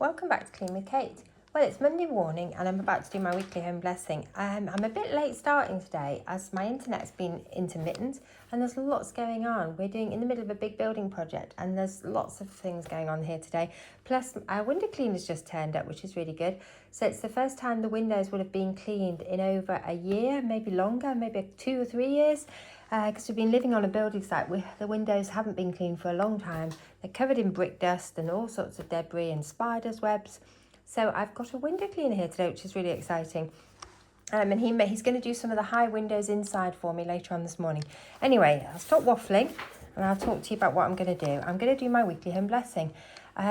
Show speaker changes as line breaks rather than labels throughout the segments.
Welcome back to Clean with Kate. Well, it's Monday morning and I'm about to do my weekly home blessing. I'm a bit late starting today as my internet's been intermittent and there's lots going on. We're in the middle of a big building project and there's lots of things going on here today. Plus, our window cleaner's just turned up, which is really good. So it's the first time the windows would have been cleaned in over a year, maybe longer, maybe 2 or 3 years. Because we've been living on a building site where the windows haven't been cleaned for a long time. They're covered in brick dust and all sorts of debris and spiders' webs. So I've got a window cleaner here today, which is really exciting. And he's going to do some of the high windows inside for me later on this morning. Anyway, I'll stop waffling and I'll talk to you about what I'm going to do. I'm going to do my weekly home blessing.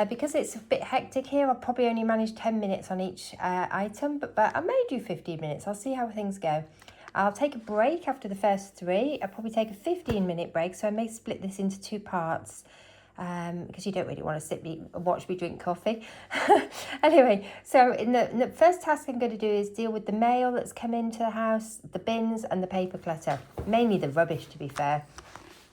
Because it's a bit hectic here, I'll probably only manage 10 minutes on each item, but I may do 15 minutes. I'll see how things go. I'll take a break after the first 3. I'll probably take a 15-minute break, so I may split this into 2 parts because you don't really want to watch me drink coffee. Anyway, so in the first task I'm going to do is deal with the mail that's come into the house, the bins and the paper clutter, mainly the rubbish to be fair,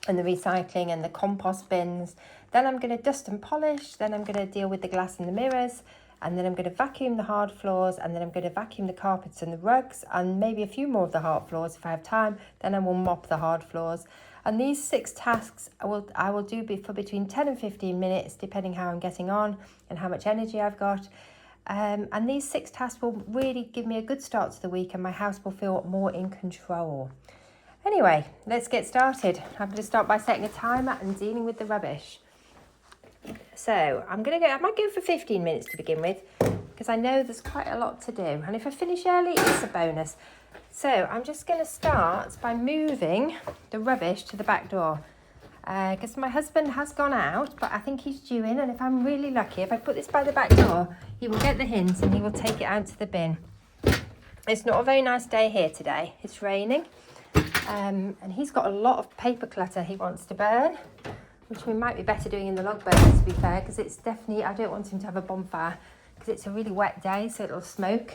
and the recycling and the compost bins. Then I'm going to dust and polish, then I'm going to deal with the glass and the mirrors, and then I'm going to vacuum the hard floors, and then I'm going to vacuum the carpets and the rugs, and maybe a few more of the hard floors if I have time. Then I will mop the hard floors. And these 6 tasks I will do for between 10 and 15 minutes, depending how I'm getting on and how much energy I've got. And these 6 tasks will really give me a good start to the week, and my house will feel more in control. Anyway, let's get started. I'm going to start by setting a timer and dealing with the rubbish. So I might go for 15 minutes to begin with, because I know there's quite a lot to do. And if I finish early, it's a bonus. So I'm just going to start by moving the rubbish to the back door. Because my husband has gone out, but I think he's due in. And if I'm really lucky, if I put this by the back door, he will get the hint and he will take it out to the bin. It's not a very nice day here today. It's raining. And he's got a lot of paper clutter he wants to burn, which we might be better doing in the log burner, to be fair, because it's definitely, I don't want him to have a bonfire because it's a really wet day, so it'll smoke.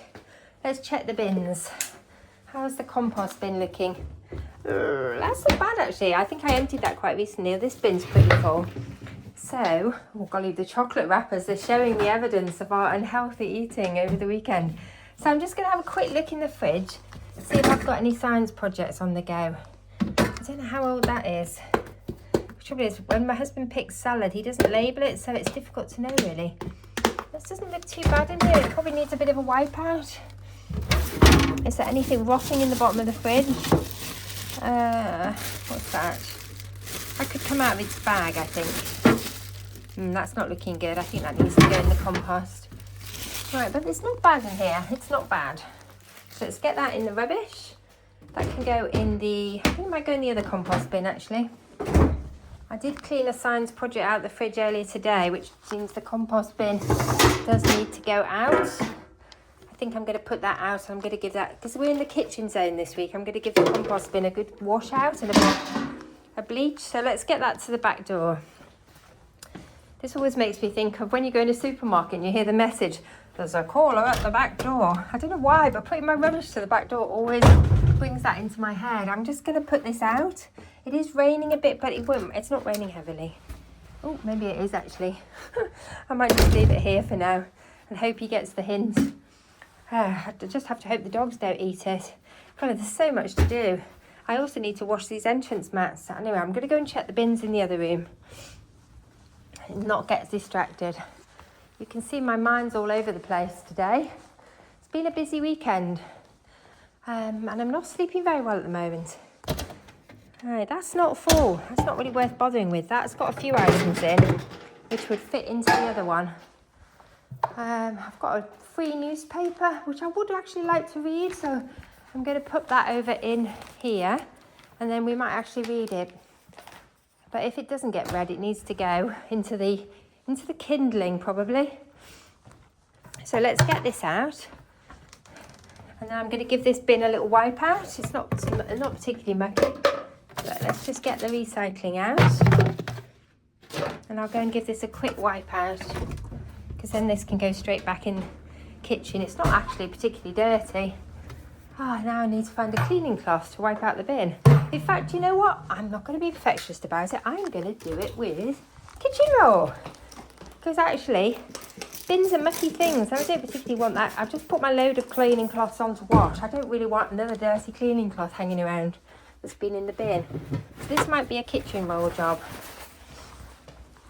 Let's check the bins. How's the compost bin looking? That's not bad, actually. I think I emptied that quite recently. This bin's pretty full. So, oh golly, the chocolate wrappers are showing me evidence of our unhealthy eating over the weekend. So I'm just going to have a quick look in the fridge, see if I've got any science projects on the go. I don't know how old that is. Trouble is, when my husband picks salad, he doesn't label it, so it's difficult to know really. This doesn't look too bad in here. It probably needs a bit of a wipe out. Is there anything rotting in the bottom of the fridge? What's that? I could come out of its bag, I think. That's not looking good. I think that needs to go in the compost. Right, but it's not bad in here. It's not bad. So let's get that in the rubbish. That can go in the, I think it might go in the other compost bin actually. I did clean a science project out of the fridge earlier today, which means the compost bin does need to go out. I think I'm going to put that out and I'm going to give that, because we're in the kitchen zone this week, I'm going to give the compost bin a good wash out and a bleach. So let's get that to the back door. This always makes me think of when you go in a supermarket and you hear the message, there's a caller at the back door. I don't know why, but putting my rubbish to the back door always brings that into my head. I'm just going to put this out. It is raining a bit, but it's not raining heavily. Oh, maybe it is actually. I might just leave it here for now and hope he gets the hint. I just have to hope the dogs don't eat it. God, there's so much to do. I also need to wash these entrance mats. Anyway, I'm going to go and check the bins in the other room and not get distracted. You can see my mind's all over the place today. It's been a busy weekend. And I'm not sleeping very well at the moment. Right, that's not full. That's not really worth bothering with. That's got a few items in, which would fit into the other one. I've got a free newspaper, which I would actually like to read, so I'm going to put that over in here, and then we might actually read it. But if it doesn't get read, it needs to go into the kindling, probably. So let's get this out. And then I'm going to give this bin a little wipe out. It's not particularly mucky. But let's just get the recycling out. And I'll go and give this a quick wipe out, because then this can go straight back in the kitchen. It's not actually particularly dirty. Now I need to find a cleaning cloth to wipe out the bin. In fact, you know what? I'm not going to be perfectionist about it. I'm going to do it with kitchen roll. Because actually, bins are mucky things. I don't particularly want that. I've just put my load of cleaning cloths on to wash. I don't really want another dirty cleaning cloth hanging around that's been in the bin. So this might be a kitchen roll job.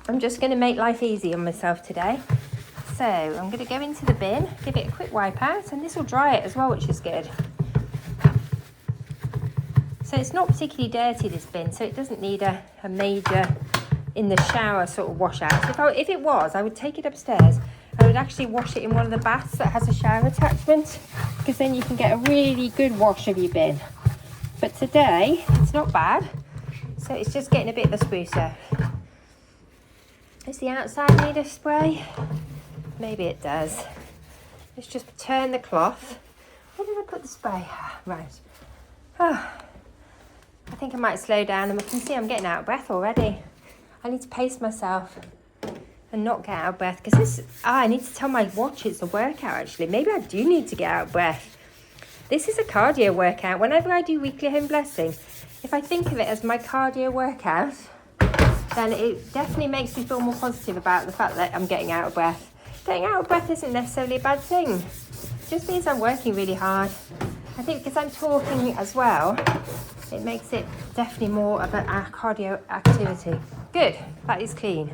I'm just going to make life easy on myself today. So I'm going to go into the bin, give it a quick wipe out, and this will dry it as well, which is good. So it's not particularly dirty, this bin, so it doesn't need a major in the shower sort of wash out. If it was, I would take it upstairs. I would actually wash it in one of the baths that has a shower attachment, because then you can get a really good wash of your bin. But today, it's not bad, so it's just getting a bit of a sprucer. Does the outside need a spray? Maybe it does. Let's just turn the cloth. Where did I put the spray? Right. Oh, I think I might slow down, and I can see I'm getting out of breath already. I need to pace myself and not get out of breath, because this, I need to tell my watch it's a workout actually. Maybe I do need to get out of breath. This is a cardio workout. Whenever I do weekly home blessing, if I think of it as my cardio workout, then it definitely makes me feel more positive about the fact that I'm getting out of breath. Getting out of breath isn't necessarily a bad thing. It just means I'm working really hard. I think because I'm talking as well, it makes it definitely more of a cardio activity. Good, that is clean.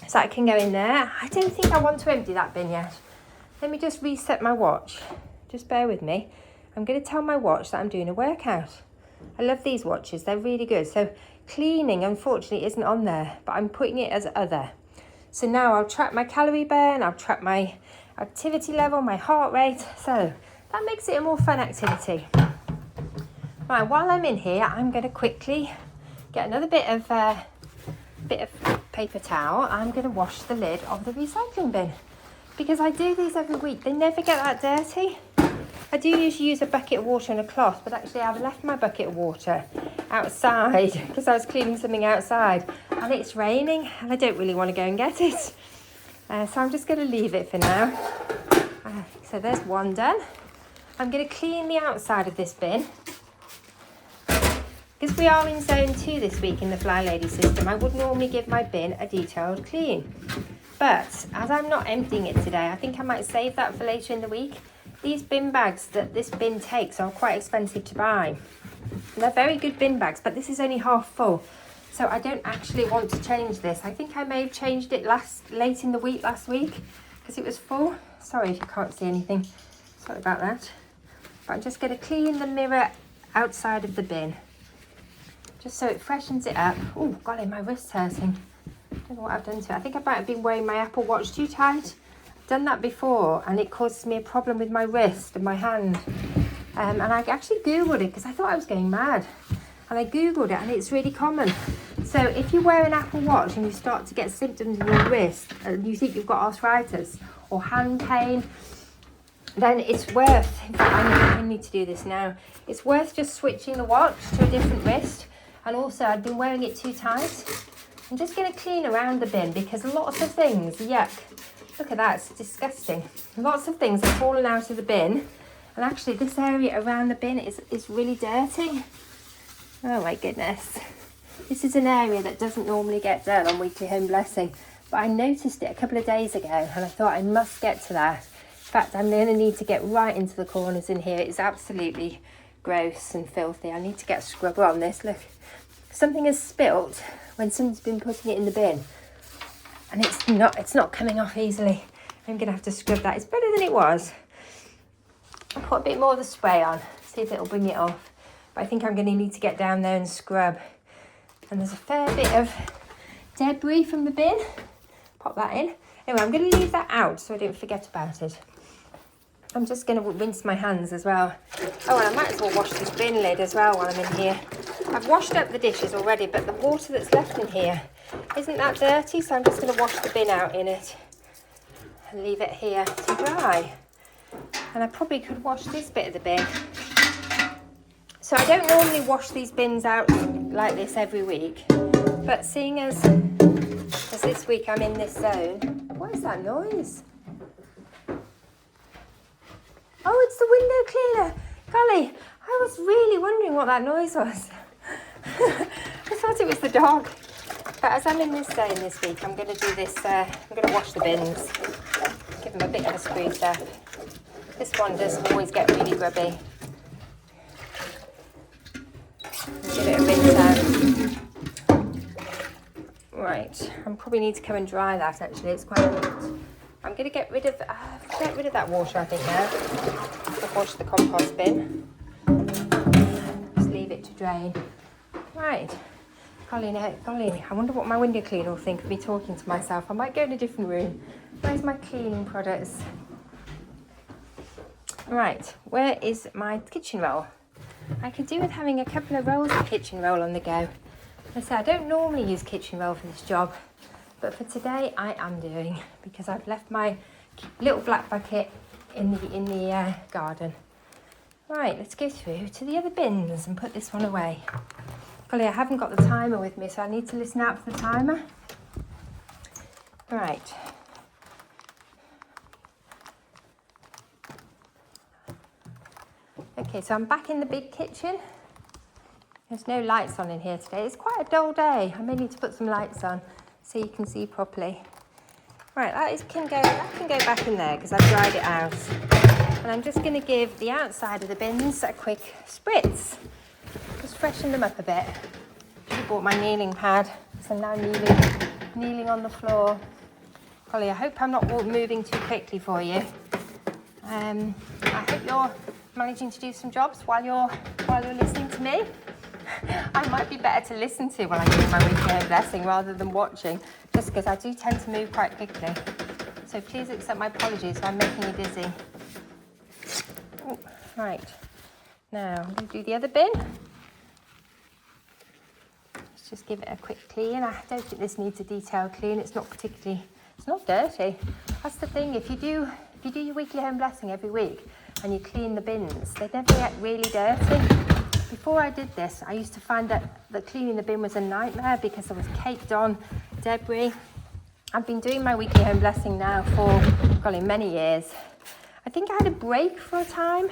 So that can go in there. I don't think I want to empty that bin yet. Let me just reset my watch. Just bear with me. I'm going to tell my watch that I'm doing a workout. I love these watches, they're really good. So cleaning, unfortunately, isn't on there, but I'm putting it as other. So now I'll track my calorie burn, I'll track my activity level, my heart rate. So that makes it a more fun activity. Right, while I'm in here, I'm going to quickly get another bit of paper towel. I'm going to wash the lid of the recycling bin, because I do these every week. They never get that dirty. I do usually use a bucket of water and a cloth, but actually I've left my bucket of water outside because I was cleaning something outside, and it's raining and I don't really want to go and get it. So I'm just going to leave it for now. So there's one done. I'm going to clean the outside of this bin. Because we are in zone 2 this week in the FlyLady system, I would normally give my bin a detailed clean. But as I'm not emptying it today, I think I might save that for later in the week. These bin bags that this bin takes are quite expensive to buy. They're very good bin bags, but this is only half full. So I don't actually want to change this. I think I may have changed it late in the week last week because it was full. Sorry if you can't see anything. Sorry about that. But I'm just going to clean the mirror outside of the bin, just so it freshens it up. Oh, golly, my wrist's hurting. I don't know what I've done to it. I think I might have been wearing my Apple Watch too tight. I've done that before, and it causes me a problem with my wrist and my hand. And I actually Googled it because I thought I was going mad. And I Googled it, and it's really common. So if you wear an Apple Watch and you start to get symptoms in your wrist, and you think you've got arthritis or hand pain, then it's worth, in fact, I need to do this now. It's worth just switching the watch to a different wrist. And also, I've been wearing it too tight. I'm just going to clean around the bin because lots of things, yuck. Look at that, it's disgusting. Lots of things have fallen out of the bin. And actually, this area around the bin is really dirty. Oh my goodness. This is an area that doesn't normally get done on Weekly Home Blessing. But I noticed it a couple of days ago and I thought I must get to that. In fact, I'm going to need to get right into the corners in here. It's absolutely gross and filthy. I need to get a scrubber on this. Look, something has spilt when someone's been putting it in the bin. And it's not coming off easily. I'm going to have to scrub that. It's better than it was. I'll put a bit more of the spray on, see if it'll bring it off. But I think I'm going to need to get down there and scrub. And there's a fair bit of debris from the bin. Pop that in. Anyway, I'm going to leave that out so I don't forget about it. I'm just going to rinse my hands as well. Oh, and I might as well wash this bin lid as well while I'm in here. I've washed up the dishes already, but the water that's left in here isn't that dirty, so I'm just going to wash the bin out in it and leave it here to dry. And I probably could wash this bit of the bin. So I don't normally wash these bins out like this every week, but seeing as this week I'm in this zone. What is that noise? Oh, it's the window cleaner. Golly, I was really wondering what that noise was. I thought it was the dog. So as I'm in this zone this week, I'm going to do this, I'm going to wash the bins, give them a bit of a spruce up. This one does always get really grubby. Give it a rinse out. Right, I probably need to come and dry that actually, it's quite hot. I'm going to get rid of that water, I think, now. I've washed the compost bin. Just leave it to drain. Right. Colleen, I wonder what my window cleaner will think of me talking to myself. I might go in a different room. Where's my cleaning products? Right, where is my kitchen roll? I could do with having a couple of rolls of kitchen roll on the go. I say I don't normally use kitchen roll for this job, but for today I am doing, because I've left my little black bucket in the garden. Right, let's go through to the other bins and put this one away. Golly, I haven't got the timer with me, so I need to listen out for the timer. Right. Okay, so I'm back in the big kitchen. There's no lights on in here today. It's quite a dull day. I may need to put some lights on so you can see properly. Right, that can go back in there because I've dried it out. And I'm just going to give the outside of the bins a quick spritz. Just freshen them up a bit. I bought my kneeling pad, so I'm now kneeling on the floor. Golly, I hope I'm not moving too quickly for you. I hope you're managing to do some jobs while you're listening to me. I might be better to listen to while I'm doing my weekly home blessing rather than watching, just because I do tend to move quite quickly. So please accept my apologies if I'm making you dizzy. Ooh, right, now I'm going to do the other bin. Let's just give it a quick clean. I don't think this needs a detailed clean. It's not dirty. That's the thing. If you do your weekly home blessing every week and you clean the bins, they never get really dirty. Before I did this, I used to find that cleaning the bin was a nightmare because I was caked on debris. I've been doing my weekly home blessing now for, golly, many years. I think I had a break for a time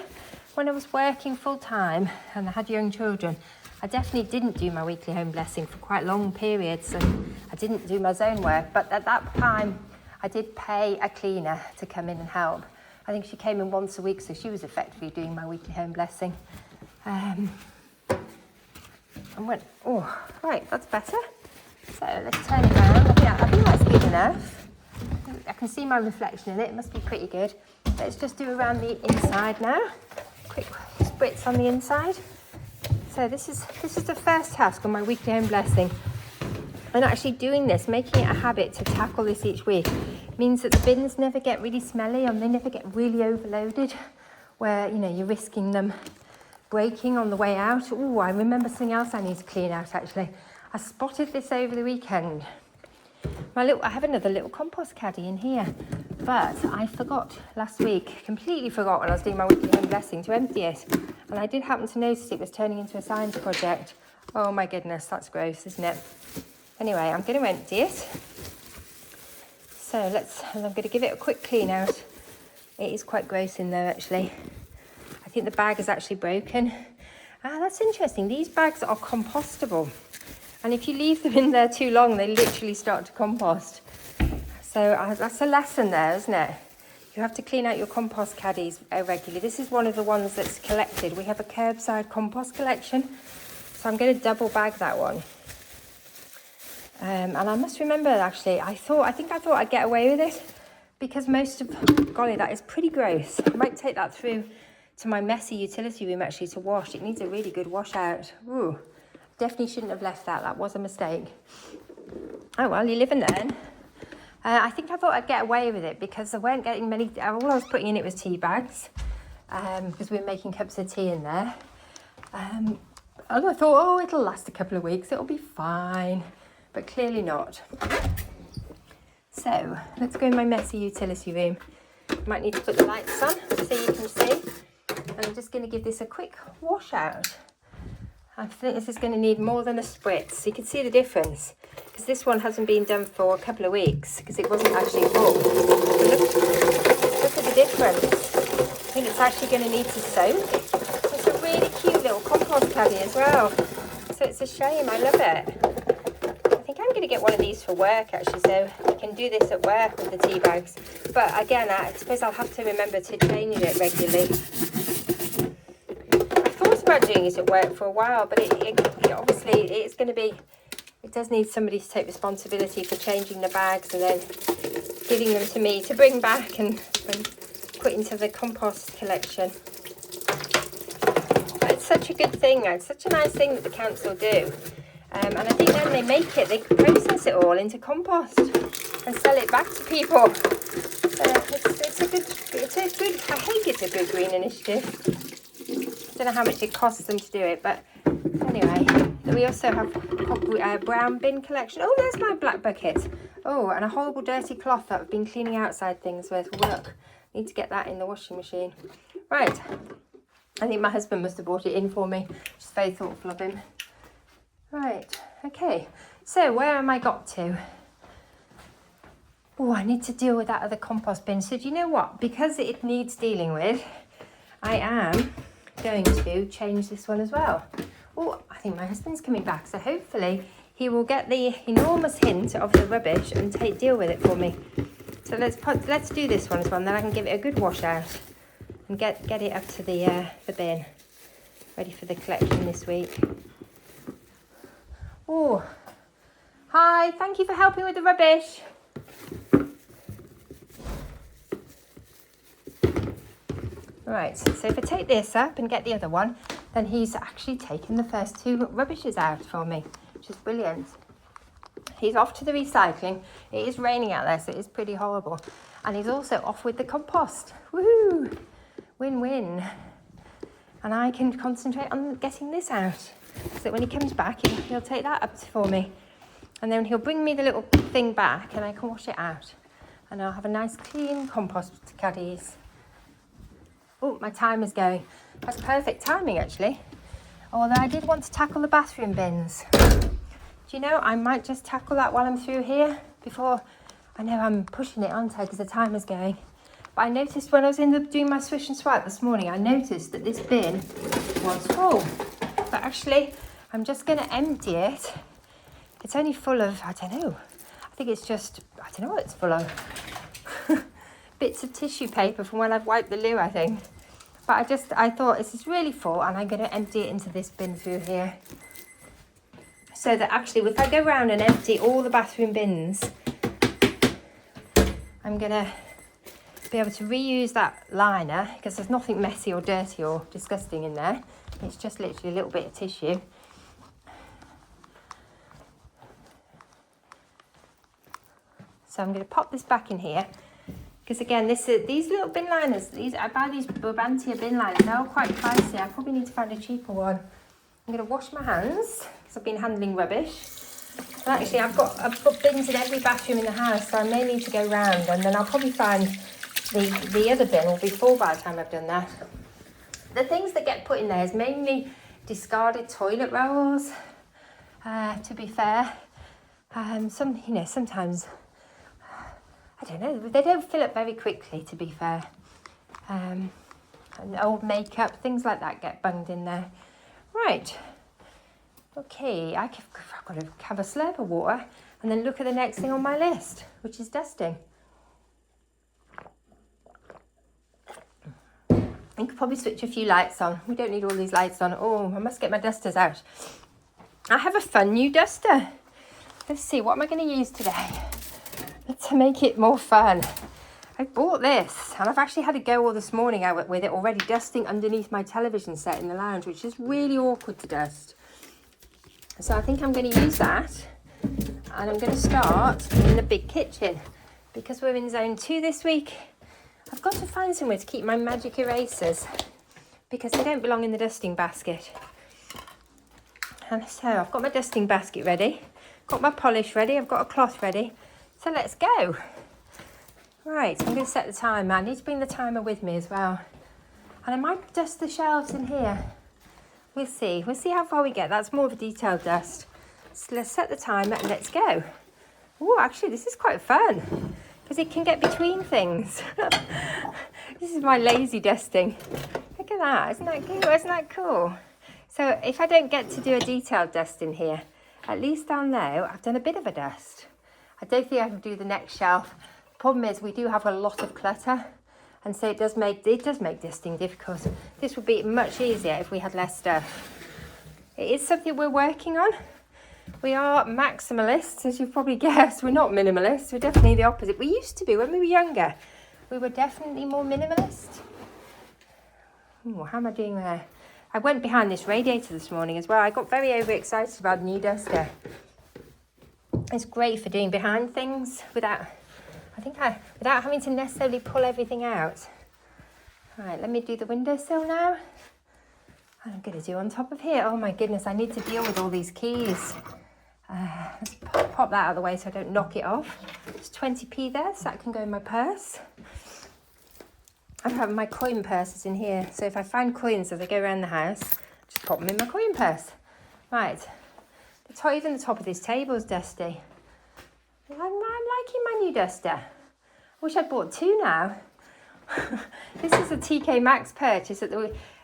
when I was working full time and I had young children. I definitely didn't do my weekly home blessing for quite long periods, and I didn't do my zone work. But at that time, I did pay a cleaner to come in and help. I think she came in once a week, so she was effectively doing my weekly home blessing. And went, oh, right, that's better. So let's turn it around. I think that's good enough. I can see my reflection in it. It must be pretty good. Let's just do around the inside now. Quick spritz on the inside. So this is the first task on my weekly home blessing. And actually doing this, making it a habit to tackle this each week, means that the bins never get really smelly and they never get really overloaded, where, you know, you're risking them breaking on the way out. Oh, I remember something else I need to clean out actually. I spotted this over the weekend. I have another little compost caddy in here, but I forgot last week, completely forgot when I was doing my weekly home blessing to empty it. And I did happen to notice it was turning into a science project. Oh my goodness, that's gross, isn't it? Anyway, I'm going to empty it. So I'm going to give it a quick clean out. It is quite gross in there actually. I think the bag is actually broken. Ah, that's interesting. These bags are compostable. And if you leave them in there too long, they literally start to compost. So that's a lesson there, isn't it? You have to clean out your compost caddies regularly. This is one of the ones that's collected. We have a curbside compost collection. So I'm going to double bag that one. And I must remember actually, I think I thought I'd get away with it because golly, that is pretty gross. I might take that through to my messy utility room actually to wash. It needs a really good wash out. Ooh, definitely shouldn't have left that. That was a mistake. Oh well, you live and learn. I think I thought I'd get away with it because I weren't getting many. All I was putting in it was tea bags because we were making cups of tea in there. And I thought, oh, it'll last a couple of weeks. It'll be fine. But clearly not. So let's go in my messy utility room. Might need to put the lights on so you can see. And I'm just going to give this a quick wash out. I think this is going to need more than a spritz. You can see the difference because this one hasn't been done for a couple of weeks because it wasn't actually full. Look at the difference. I think it's actually going to need to soak. It's a really cute little compost caddy as well. So it's a shame. I love it. I think I'm going to get one of these for work actually, so I can do this at work with the tea bags. But again, I suppose I'll have to remember to change it regularly. I've thought about doing it at work for a while, but it obviously it's going to be, it does need somebody to take responsibility for changing the bags and then giving them to me to bring back and put into the compost collection. But it's such a good thing, it's such a nice thing that the council do. And I think then they process it all into compost and sell it back to people. It's a good, I think it's a good green initiative. I don't know how much it costs them to do it, but anyway. We also have brown bin collection. Oh, there's my black bucket. Oh, and a horrible dirty cloth that I've been cleaning outside things with. Look, need to get that in the washing machine. Right, I think my husband must have brought it in for me. Just very thoughtful of him. Right, okay, so where am I got to? Oh, I need to deal with that other compost bin. So do you know what? Because it needs dealing with, I am going to change this one as well. Oh, I think my husband's coming back, so hopefully he will get the enormous hint of the rubbish and deal with it for me. So let's do this one as well, and then I can give it a good wash out and get it up to the bin, ready for the collection this week. Oh, hi, thank you for helping with the rubbish. Right, so if I take this up and get the other one, then he's actually taken the first two rubbishes out for me, which is brilliant. He's off to the recycling. It is raining out there, so it is pretty horrible. And he's also off with the compost. Woohoo! Win-win. And I can concentrate on getting this out, so that when he comes back, he'll take that up for me. And then he'll bring me the little thing back and I can wash it out. And I'll have a nice clean compost caddies. Oh, my timer's going. That's perfect timing, actually. Although I did want to tackle the bathroom bins. Do you know, I might just tackle that while I'm through here before, I know I'm pushing it, aren't I, because the timer's going. But I noticed when I was doing my swish and swipe this morning, I noticed that this bin was full. But actually, I'm just going to empty it. It's only full of, I don't know. I think it's just, I don't know what it's full of. Bits of tissue paper from when I've wiped the loo, I think. But I thought this is really full and I'm going to empty it into this bin through here. So that actually, if I go around and empty all the bathroom bins, I'm going to be able to reuse that liner because there's nothing messy or dirty or disgusting in there. It's just literally a little bit of tissue. So I'm going to pop this back in here. Because again, these little bin liners, I buy these Bobantia bin liners, they're all quite pricey. I probably need to find a cheaper one. I'm going to wash my hands, because I've been handling rubbish. And actually, I've put bins in every bathroom in the house, so I may need to go round, and then I'll probably find the other bin will be full by the time I've done that. The things that get put in there is mainly discarded toilet rolls, to be fair. Sometimes, I don't know, they don't fill up very quickly, to be fair. And old makeup, things like that get bunged in there. Right, okay, I've got to have a slurp of water and then look at the next thing on my list, which is dusting. I could probably switch a few lights on. We don't need all these lights on. Oh, I must get my dusters out. I have a fun new duster. Let's see, what am I going to use today? To make it more fun. I bought this and I've actually had a go all this morning with it already, dusting underneath my television set in the lounge, which is really awkward to dust. So I think I'm going to use that, and I'm going to start in the big kitchen because we're in zone 2 this week. I've got to find somewhere to keep my magic erasers because they don't belong in the dusting basket. And so I've got my dusting basket ready, got my polish ready, I've got a cloth ready. So let's go. Right, I'm going to set the timer. I need to bring the timer with me as well. And I might dust the shelves in here. We'll see. We'll see how far we get. That's more of a detailed dust. So let's set the timer and let's go. Oh, actually, this is quite fun because it can get between things. This is my lazy dusting. Look at that. Isn't that cool? Isn't that cool? So if I don't get to do a detailed dust in here, At least down there, I've done a bit of a dust. I don't think I can do the next shelf. The problem is we do have a lot of clutter, and so it does make dusting difficult. This would be much easier if we had less stuff. It is something we're working on. We are maximalists, as you've probably guessed. We're not minimalists. We're definitely the opposite. We used to be when we were younger. We were definitely more minimalist. Ooh, how am I doing there? I went behind this radiator this morning as well. I got very overexcited about the new duster. It's great for doing behind things without having to necessarily pull everything out. All right, let me do the windowsill now. I'm going to do on top of here. Oh my goodness, I need to deal with all these keys. Let's pop that out of the way so I don't knock it off. There's 20p there, so that can go in my purse. I have my coin purses in here, so if I find coins as I go around the house, just pop them in my coin purse. Right, even the top of this table is dusty. I'm liking my new duster. I wish I'd bought two now. This is a TK Maxx purchase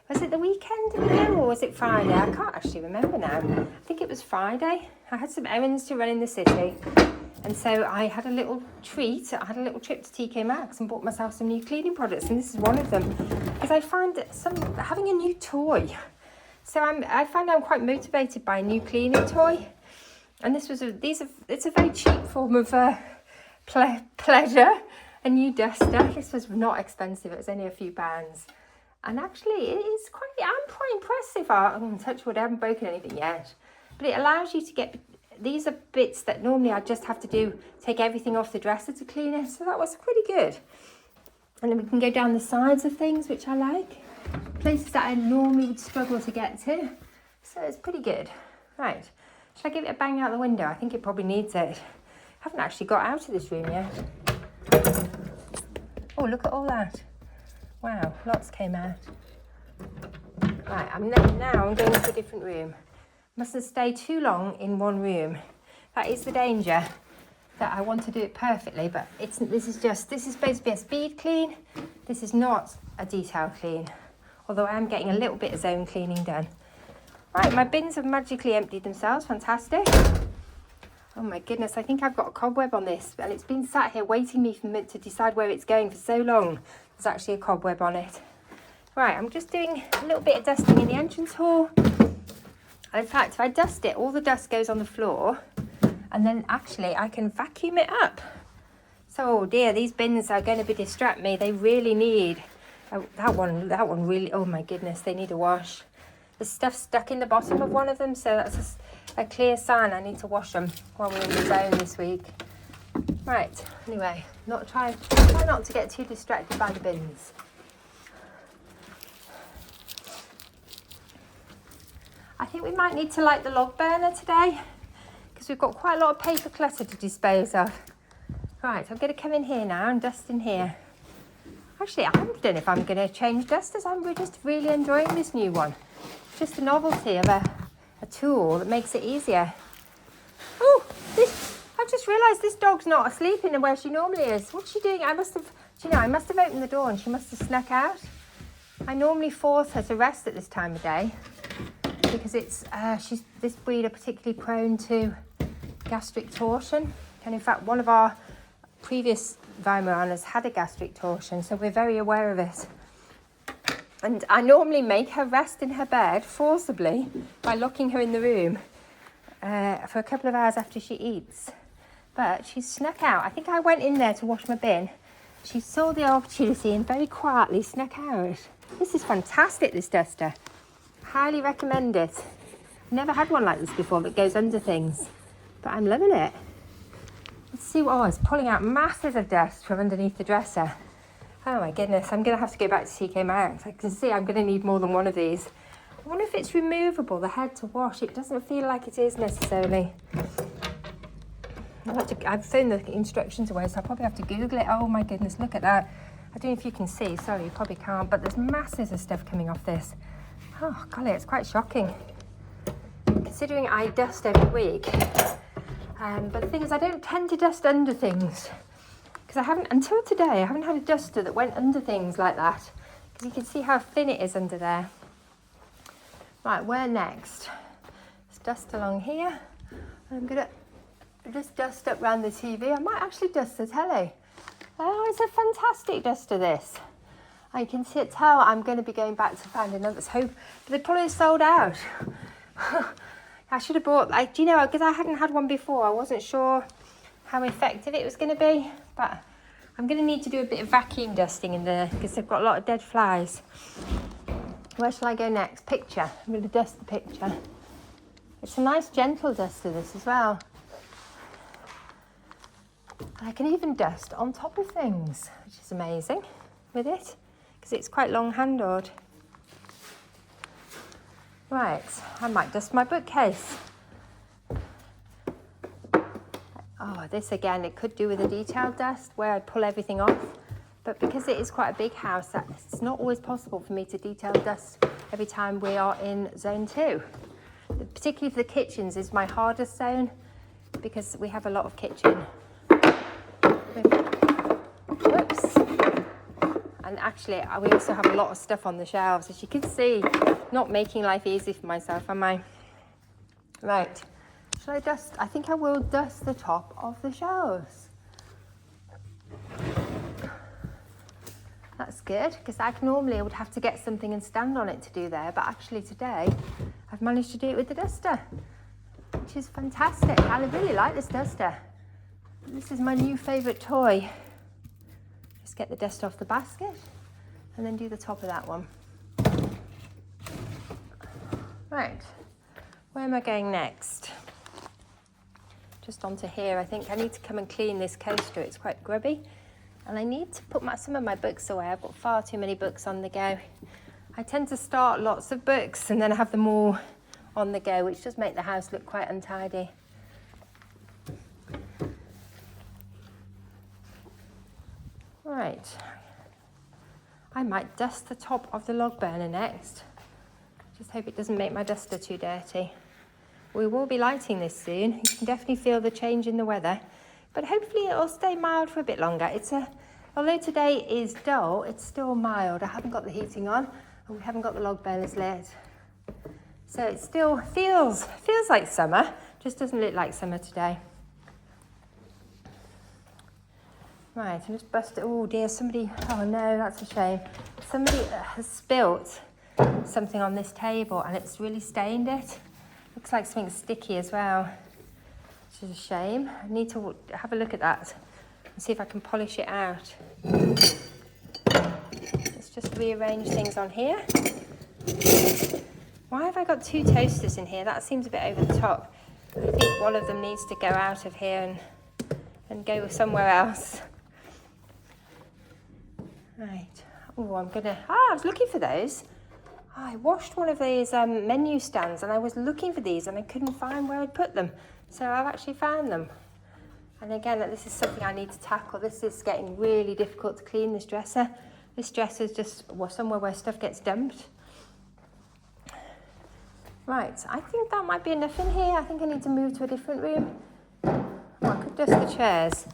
was it the weekend ago or was it Friday? I can't actually remember now. I think it was Friday. I had some errands to run in the city, and so I had a little treat. I had a little trip to TK Maxx and bought myself some new cleaning products, and this is one of them, because I find having a new toy. So I find I'm quite motivated by a new cleaning toy, and it's a very cheap form of pleasure. A new duster. This was not expensive. It was only a few pounds. And actually, I'm quite impressed touch wood, I haven't broken anything yet. But it allows you to get, these are bits that normally I just have to take everything off the dresser to clean it. So that was pretty good. And then we can go down the sides of things, which I like. Places that I normally would struggle to get to. So it's pretty good. Right, should I give it a bang out the window? I think it probably needs it. I haven't actually got out of this room yet. Oh, look at all that. Wow, lots came out. Right, now I'm going to a different room. Mustn't stay too long in one room. That is the danger, that I want to do it perfectly, but this is supposed to be a speed clean. This is not a detail clean, although I am getting a little bit of zone cleaning done. Right, my bins have magically emptied themselves. Fantastic. Oh my goodness, I think I've got a cobweb on this, and it's been sat here waiting me to decide where it's going for so long. There's actually a cobweb on it. Right, I'm just doing a little bit of dusting in the entrance hall. In fact, if I dust it, all the dust goes on the floor, and then actually I can vacuum it up. So, oh dear, these bins are going to distract me. They really need, that one really, oh my goodness, they need a wash. There's stuff stuck in the bottom of one of them, so that's a clear sign I need to wash them while we're in the zone this week. Right, anyway, try not to get too distracted by the bins. I think we might need to light the log burner today, because we've got quite a lot of paper clutter to dispose of. Right, I'm going to come in here now and dust in here. Actually, I don't know if I'm going to change dusters. I'm just really enjoying this new one. Just the novelty of a tool that makes it easier. Oh, I've just realised this dog's not asleep in where she normally is. What's she doing? I must have opened the door and she must have snuck out. I normally force her to rest at this time of day, because this breed are particularly prone to gastric torsion. And in fact, one of our previous Weimaraners had a gastric torsion, so we're very aware of it. And I normally make her rest in her bed forcibly by locking her in the room for a couple of hours after she eats. But she snuck out. I think I went in there to wash my bin. She saw the opportunity and very quietly snuck out. This is fantastic, this duster. Highly recommend it. Never had one like this before that goes under things, but I'm loving it. Let's see it's pulling out masses of dust from underneath the dresser. Oh my goodness, I'm going to have to go back to TK Maxx. I can see I'm going to need more than one of these. I wonder if it's removable, the head to wash. It doesn't feel like it is necessarily. I've thrown the instructions away, so I'll probably have to Google it. Oh my goodness, look at that. I don't know if you can see, sorry, you probably can't, but there's masses of stuff coming off this. Oh golly, it's quite shocking. Considering I dust every week. But the thing is, I don't tend to dust under things. Because until today, I haven't had a duster that went under things like that. Because you can see how thin it is under there. Right, where next? Let's dust along here. I'm gonna just dust up around the TV. I might actually dust the telly. Oh, it's a fantastic duster, this. I can tell I'm going to be going back to find another. So they probably sold out. I should have bought, like, do you know, because I hadn't had one before, I wasn't sure how effective it was going to be. But I'm going to need to do a bit of vacuum dusting in there because they've got a lot of dead flies. Where shall I go next? Picture. I'm going to dust the picture. It's a nice gentle duster, this as well. I can even dust on top of things, which is amazing with it, because it's quite long-handled. Right, I might dust my bookcase. Oh, this again, it could do with a detailed dust where I pull everything off, but because it is quite a big house, it's not always possible for me to detail dust every time we are in zone 2. Particularly for the kitchens is my hardest zone, because we have a lot of kitchen. Whoops. And actually, we also have a lot of stuff on the shelves. As you can see, not making life easy for myself, am I? Right. Shall I dust? I think I will dust the top of the shelves. That's good, because normally I would have to get something and stand on it to do there, but actually today I've managed to do it with the duster, which is fantastic. I really like this duster. This is my new favourite toy. Just get the dust off the basket and then do the top of that one. Right, where am I going next? Just onto here. I think I need to come and clean this coaster. It's quite grubby. And I need to put some of my books away. I've got far too many books on the go. I tend to start lots of books and then I have them all on the go, which does make the house look quite untidy. Right, I might dust the top of the log burner next. Just hope it doesn't make my duster too dirty. We will be lighting this soon. You can definitely feel the change in the weather, but hopefully it'll stay mild for a bit longer. Although today is dull, it's still mild. I haven't got the heating on and we haven't got the log burners lit. So it still feels like summer, just doesn't look like summer today. Right, I'm just busted. Oh dear, oh no, that's a shame. Somebody has spilt something on this table and it's really stained it. Looks like something sticky as well, which is a shame. I need to have a look at that and see if I can polish it out. Let's just rearrange things on here. Why have I got 2 toasters in here? That seems a bit over the top. I think one of them needs to go out of here and go somewhere else. Right. Oh, I was looking for those. I washed one of these menu stands and I was looking for these and I couldn't find where I'd put them. So I've actually found them. And again, this is something I need to tackle. This is getting really difficult to clean, this dresser. This dresser is just somewhere where stuff gets dumped. Right, I think that might be enough in here. I think I need to move to a different room. Oh, I could dust the chairs.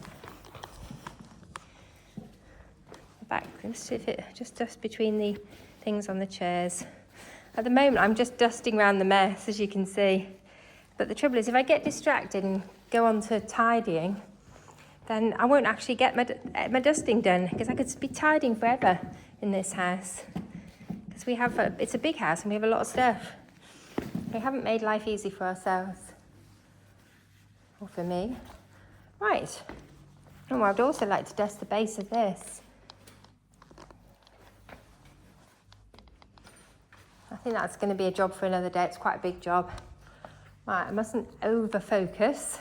Back, let's see if it just dust between the things on the chairs. At the moment, I'm just dusting around the mess, as you can see. But the trouble is, if I get distracted and go on to tidying, then I won't actually get my dusting done, because I could be tidying forever in this house. Because it's a big house and we have a lot of stuff. We haven't made life easy for ourselves. Or for me. Right. Oh, I'd also like to dust the base of this. I think that's going to be a job for another day. It's quite a big job. Right, I mustn't over-focus.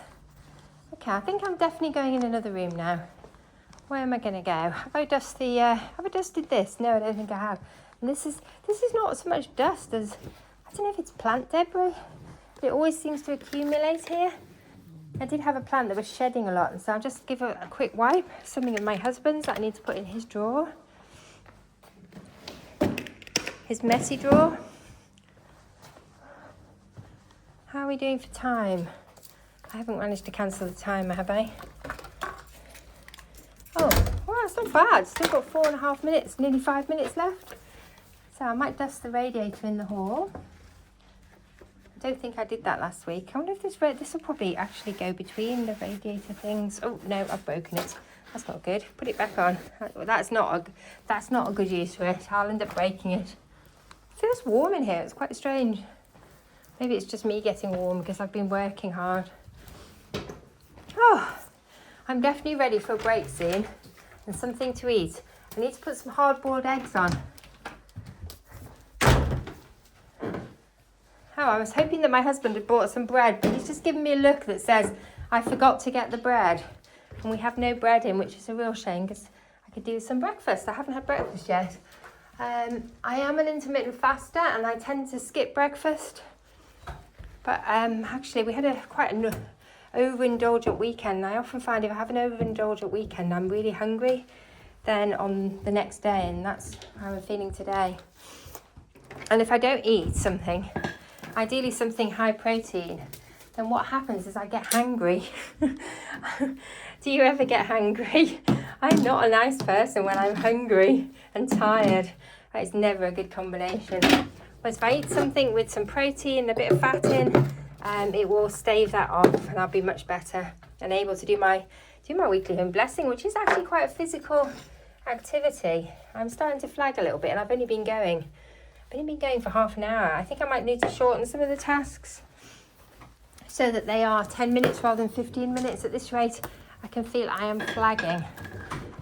Okay, I think I'm definitely going in another room now. Where am I going to go? Have I dusted this? No, I don't think I have. And this is not so much dust as, I don't know if it's plant debris, but it always seems to accumulate here. I did have a plant that was shedding a lot, and so I'll just give it a quick wipe. Something of my husband's that I need to put in his drawer. His messy drawer. How are we doing for time? I haven't managed to cancel the timer, have I? Oh, well, it's not bad. Still got 4.5 minutes, nearly 5 minutes left. So I might dust the radiator in the hall. I don't think I did that last week. I wonder if this will probably actually go between the radiator things. Oh no, I've broken it. That's not good. Put it back on. That's not a good use for it. I'll end up breaking it. It feels warm in here. It's quite strange. Maybe it's just me getting warm because I've been working hard. Oh, I'm definitely ready for a break soon and something to eat. I need to put some hard-boiled eggs on. Oh, I was hoping that my husband had bought some bread, but he's just given me a look that says, I forgot to get the bread. And we have no bread in, which is a real shame because I could do some breakfast. I haven't had breakfast yet. I am an intermittent faster and I tend to skip breakfast. But actually, we had quite an overindulgent weekend. I often find if I have an overindulgent weekend, I'm really hungry then on the next day, and that's how I'm feeling today. And if I don't eat something, ideally something high protein, then what happens is I get hangry. Do you ever get hangry? I'm not a nice person when I'm hungry and tired. It's never a good combination. Whereas if I eat something with some protein, a bit of fat in, it will stave that off and I'll be much better and able to do my weekly home blessing, which is actually quite a physical activity. I'm starting to flag a little bit and I've only been going for half an hour. I think I might need to shorten some of the tasks so that they are 10 minutes rather than 15 minutes. At this rate, I can feel I am flagging.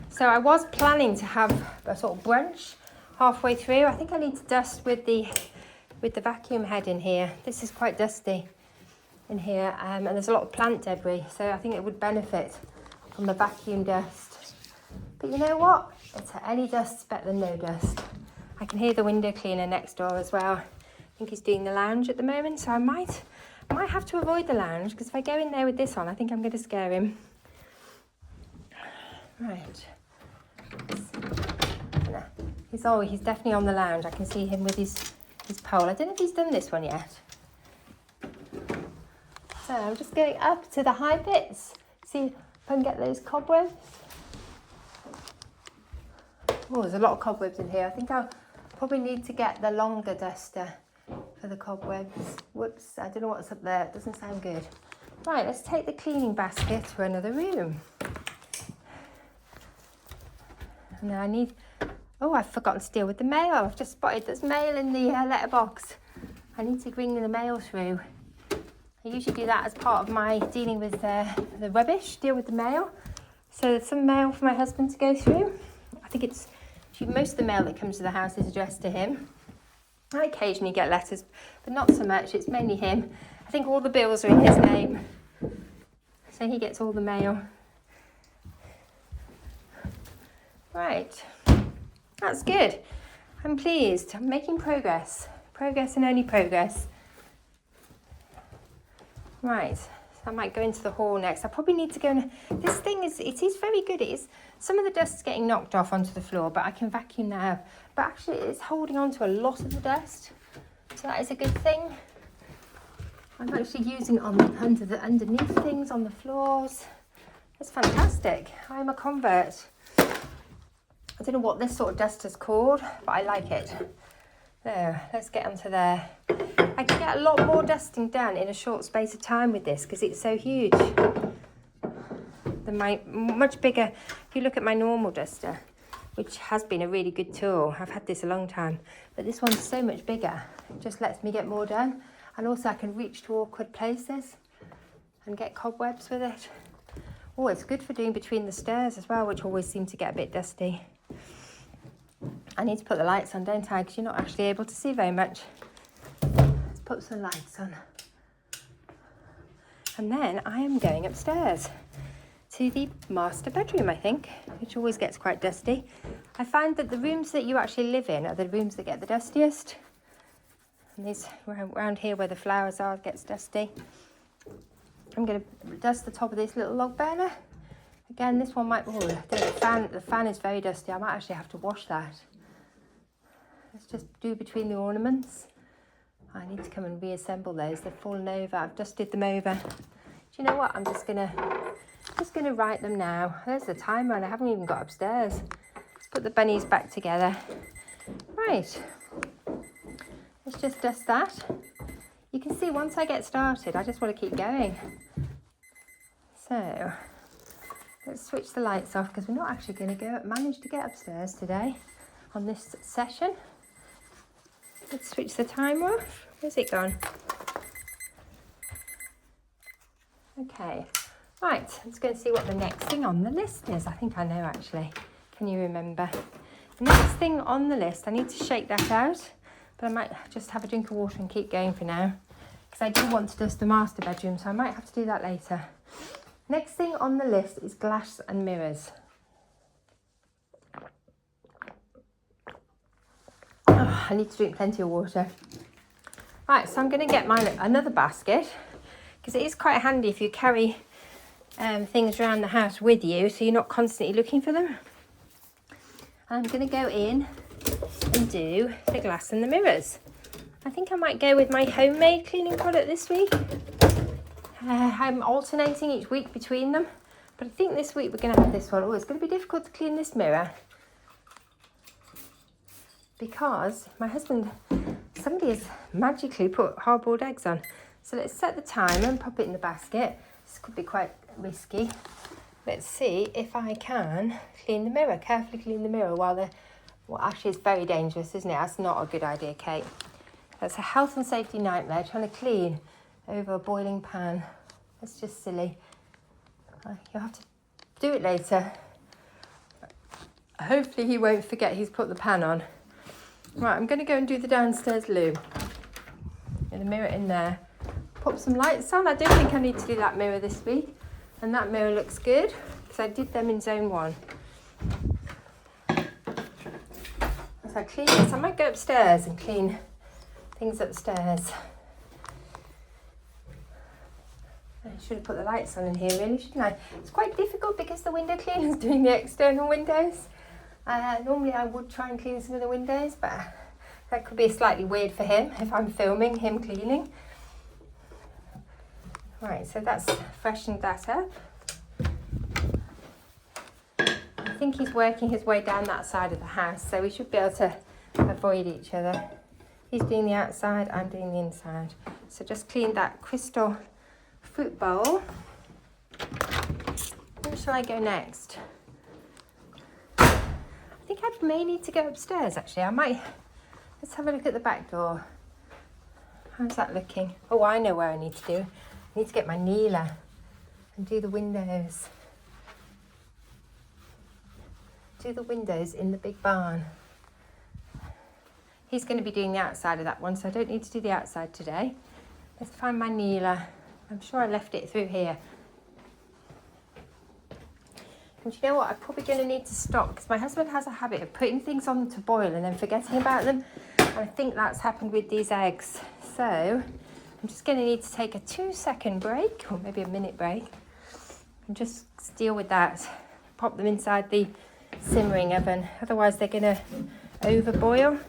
So I was planning to have a sort of brunch halfway through. I think I need to dust with the vacuum head in here. This is quite dusty in here, and there's a lot of plant debris, so I think it would benefit from the vacuum dust. But you know what? Any dust's better than no dust. I can hear the window cleaner next door as well. I think he's doing the lounge at the moment, so I might have to avoid the lounge, because if I go in there with this on, I think I'm going to scare him. Right. He's definitely on the lounge. I can see him with his pole. I don't know if he's done this one yet. So I'm just going up to the high bits, see if I can get those cobwebs. Oh, there's a lot of cobwebs in here. I think I'll probably need to get the longer duster for the cobwebs. Whoops, I don't know what's up there. It doesn't sound good. Right, let's take the cleaning basket to another room. Now I need... Oh, I've forgotten to deal with the mail. I've just spotted there's mail in the letterbox. I need to bring the mail through. I usually do that as part of my dealing with the rubbish, deal with the mail. So there's some mail for my husband to go through. I think most of the mail that comes to the house is addressed to him. I occasionally get letters, but not so much. It's mainly him. I think all the bills are in his name. So he gets all the mail. Right. That's good. I'm pleased. I'm making progress. Progress and only progress. Right. So I might go into the hall next. I probably need to go and... This thing is very good. It is... Some of the dust's getting knocked off onto the floor, but I can vacuum that out. But actually it's holding on to a lot of the dust. So that is a good thing. I'm actually using it underneath things, on the floors. It's fantastic. I'm a convert. I don't know what this sort of dust is called, but I like it. There, let's get onto there. I can get a lot more dusting done in a short space of time with this because it's so huge. Much bigger, if you look at my normal duster, which has been a really good tool. I've had this a long time, but this one's so much bigger. It just lets me get more done. And also I can reach to awkward places and get cobwebs with it. Oh, it's good for doing between the stairs as well, which always seem to get a bit dusty. I need to put the lights on, don't I? Because you're not actually able to see very much. Let's put some lights on. And then I am going upstairs to the master bedroom, I think, which always gets quite dusty. I find that the rooms that you actually live in are the rooms that get the dustiest. And these around here where the flowers are gets dusty. I'm going to dust the top of this little log burner. Again, this one might... Oh, the fan is very dusty. I might actually have to wash that. Let's just do between the ornaments. I need to come and reassemble those. They've fallen over. I've dusted them over. Do you know what? I'm just gonna write them now. There's the timer and I haven't even got upstairs. Let's put the bunnies back together. Right. Let's just dust that. you can see once I get started, I just want to keep going. So let's switch the lights off because we're not actually going to manage to get upstairs today on this session. Let's switch the timer off. Where's it gone? Okay, right, let's go and see what the next thing on the list is. I think I know actually. Can you remember? The next thing on the list, I need to shake that out, but I might just have a drink of water and keep going for now because I do want to dust the master bedroom, so I might have to do that later. Next thing on the list is glass and mirrors. Oh, I need to drink plenty of water. Right, so I'm going to get another basket because it is quite handy if you carry things around the house with you so you're not constantly looking for them. I'm going to go in and do the glass and the mirrors. I think I might go with my homemade cleaning product this week. I'm alternating each week between them, but I think this week we're going to have this one. Oh, it's going to be difficult to clean this mirror because my husband, somebody has magically put hard-boiled eggs on. So let's set the timer and pop it in the basket. This could be quite risky. Let's see if I can clean the mirror, carefully clean the mirror while well, actually it's very dangerous, isn't it? That's not a good idea, Kate. That's a health and safety nightmare, trying to clean over a boiling pan. It's just silly. You'll have to do it later. Hopefully he won't forget he's put the pan on. Right, I'm going to go and do the downstairs loo. Get the mirror in there. Pop some lights on. I don't think I need to do that mirror this week. And that mirror looks good because I did them in zone 1. As I clean this, I might go upstairs and clean things upstairs. I should have put the lights on in here really, shouldn't I? It's quite difficult because the window cleaner's doing the external windows. Normally I would try and clean some of the windows, but that could be slightly weird for him if I'm filming him cleaning. Right, so that's freshened that up. I think he's working his way down that side of the house, so we should be able to avoid each other. He's doing the outside, I'm doing the inside. So just clean that crystal fruit bowl. Where shall I go next? I think I may need to go upstairs actually. Let's have a look at the back door. How's that looking? Oh, I know where I need to do. I need to get my kneeler and do the windows. Do the windows in the big barn. He's going to be doing the outside of that one, so I don't need to do the outside today. Let's find my kneeler. I'm sure I left it through here. And you know what? I'm probably going to need to stop because my husband has a habit of putting things on to boil and then forgetting about them. And I think that's happened with these eggs. So I'm just going to need to take a 2-second break, or maybe a minute break, and just deal with that. Pop them inside the simmering oven, otherwise they're going to overboil.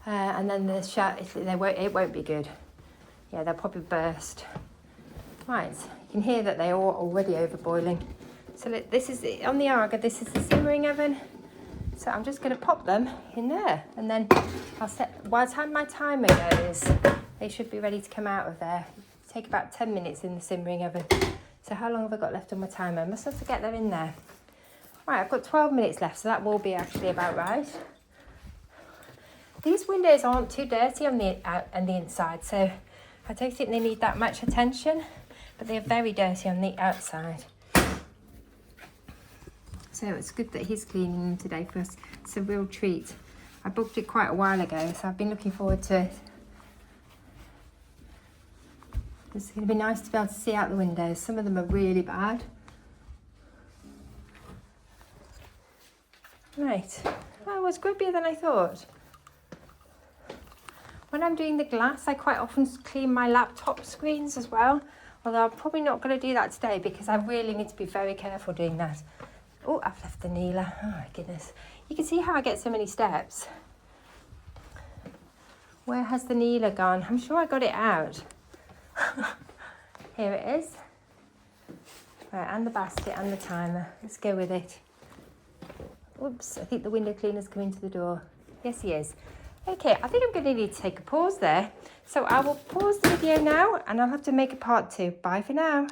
And then it won't be good. Yeah, they'll probably burst. Right, you can hear that they are already overboiling. So this is on the Arga. This is the simmering oven. So I'm just going to pop them in there, and then by the time my timer goes, they should be ready to come out of there. Take about 10 minutes in the simmering oven. So how long have I got left on my timer? I must have to get them in there. Right, I've got 12 minutes left, so that will be actually about right. These windows aren't too dirty on the inside, so I don't think they need that much attention, but they're very dirty on the outside. So it's good that he's cleaning them today for us. It's a real treat. I booked it quite a while ago, so I've been looking forward to it. It's going to be nice to be able to see out the windows. Some of them are really bad. Right, that was grubbier than I thought. When I'm doing the glass, I quite often clean my laptop screens as well. Although I'm probably not going to do that today because I really need to be very careful doing that. Oh, I've left the kneeler. Oh my goodness. You can see how I get so many steps. Where has the kneeler gone? I'm sure I got it out. Here it is. Right, and the basket and the timer. Let's go with it. Oops, I think the window cleaner's coming to the door. Yes, he is. Okay, I think I'm going to need to take a pause there. So I will pause the video now and I'll have to make a part 2. Bye for now.